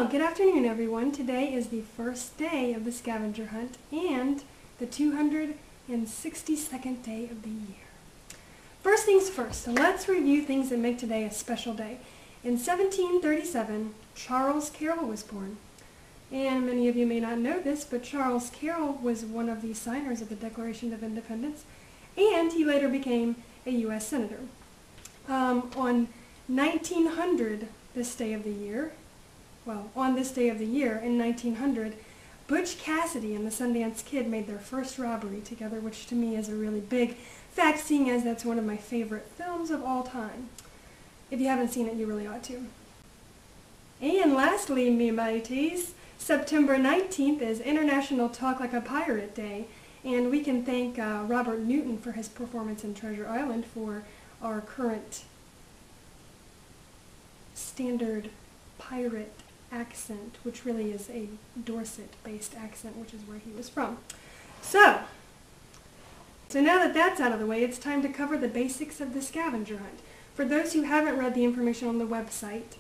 Well, good afternoon everyone. Today is the first day of the scavenger hunt and the 262nd day of the year. First things first, so let's review things that make today a special day. In 1737, Charles Carroll was born. And many of you may not know this, but Charles Carroll was one of the signers of the Declaration of Independence, and he later became a U.S. Senator. On 1900, this day of the year, on this day of the year in 1900, Butch Cassidy and the Sundance Kid made their first robbery together, which to me is a really big fact, seeing as that's one of my favorite films of all time. If you haven't seen it, you really ought to. And lastly, me mateys, September 19th is International Talk Like a Pirate Day, and we can thank Robert Newton for his performance in Treasure Island for our current standard pirate accent, which really is a Dorset-based accent, which is where he was from. So now that that's out of the way, it's time to cover the basics of the scavenger hunt. For those who haven't read the information on the website,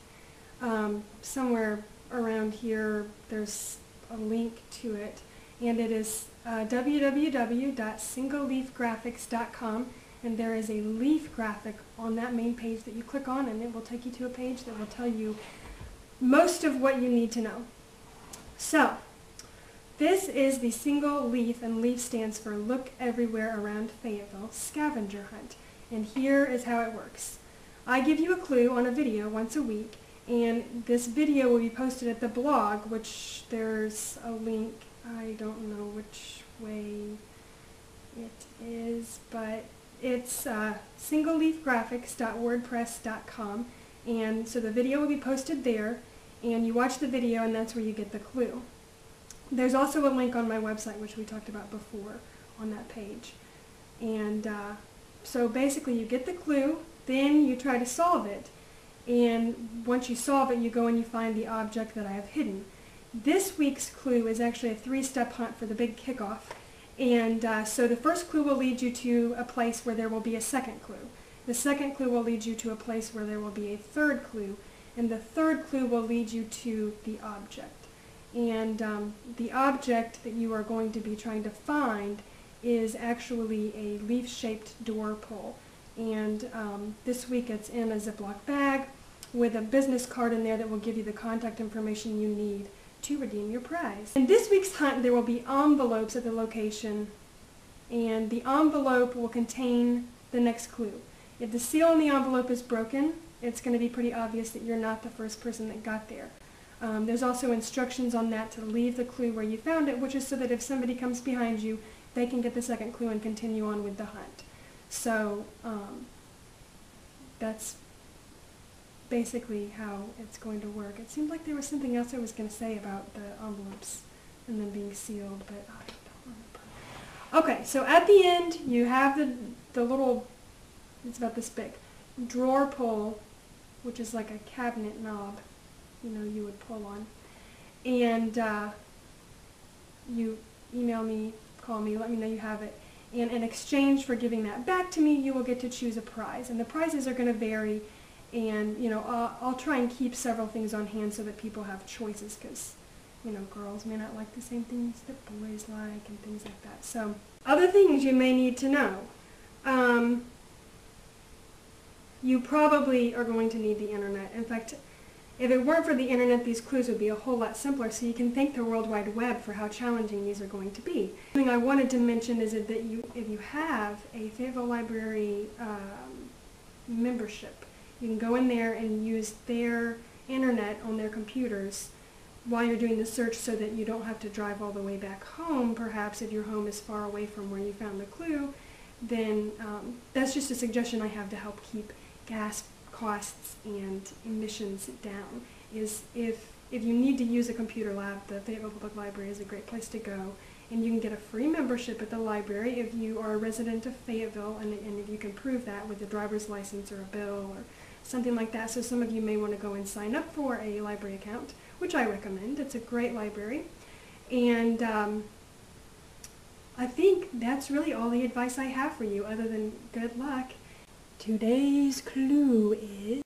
somewhere around here there's a link to it, and it is www.singleleafgraphics.com, and there is a leaf graphic on that main page that you click on, and it will take you to a page that will tell you most of what you need to know. So, this is the single leaf, and leaf stands for Look Everywhere Around Fayetteville Scavenger Hunt. And here is how it works. I give you a clue on a video once a week, and this video will be posted at the blog, which there's a link. I don't know which way it is, but it's singleleafgraphics.wordpress.com, and so the video will be posted there, and you watch the video, and that's where you get the clue. There's also a link on my website, which we talked about before, on that page. And so basically you get the clue, then you try to solve it, and once you solve it, you go and you find the object that I have hidden. This week's clue is actually a 3-step hunt for the big kickoff, and so the first clue will lead you to a place where there will be a second clue. The second clue will lead you to a place where there will be a third clue, and the third clue will lead you to the object. And the object that you are going to be trying to find is actually a leaf-shaped door pull. And this week it's in a Ziploc bag with a business card in there that will give you the contact information you need to redeem your prize. In this week's hunt, there will be envelopes at the location, and the envelope will contain the next clue. If the seal in the envelope is broken, it's going to be pretty obvious that you're not the first person that got there. There's also instructions on that to leave the clue where you found it, which is so that if somebody comes behind you, they can get the second clue and continue on with the hunt. So that's basically how it's going to work. It seemed like there was something else I was going to say about the envelopes and them being sealed, but I don't remember. Okay, so at the end you have the little, it's about this big, drawer pull, which is like a cabinet knob, you would pull on. And you email me, call me, let me know you have it. And in exchange for giving that back to me, you will get to choose a prize. And the prizes are going to vary, and I'll try and keep several things on hand so that people have choices, because girls may not like the same things that boys like and things like that. So other things you may need to know. You probably are going to need the internet. In fact, if it weren't for the internet, these clues would be a whole lot simpler, so you can thank the World Wide Web for how challenging these are going to be. Something I wanted to mention is that if you have a Fayetteville Library membership, you can go in there and use their internet on their computers while you're doing the search, so that you don't have to drive all the way back home. Perhaps if your home is far away from where you found the clue, then that's just a suggestion I have to help keep gas costs and emissions down. Is if you need to use a computer lab, the Fayetteville Public Library is a great place to go, and you can get a free membership at the library if you are a resident of Fayetteville, and if you can prove that with a driver's license or a bill or something like that. So some of you may want to go and sign up for a library account, which I recommend. It's a great library. And I think that's really all the advice I have for you, other than good luck. Today's clue is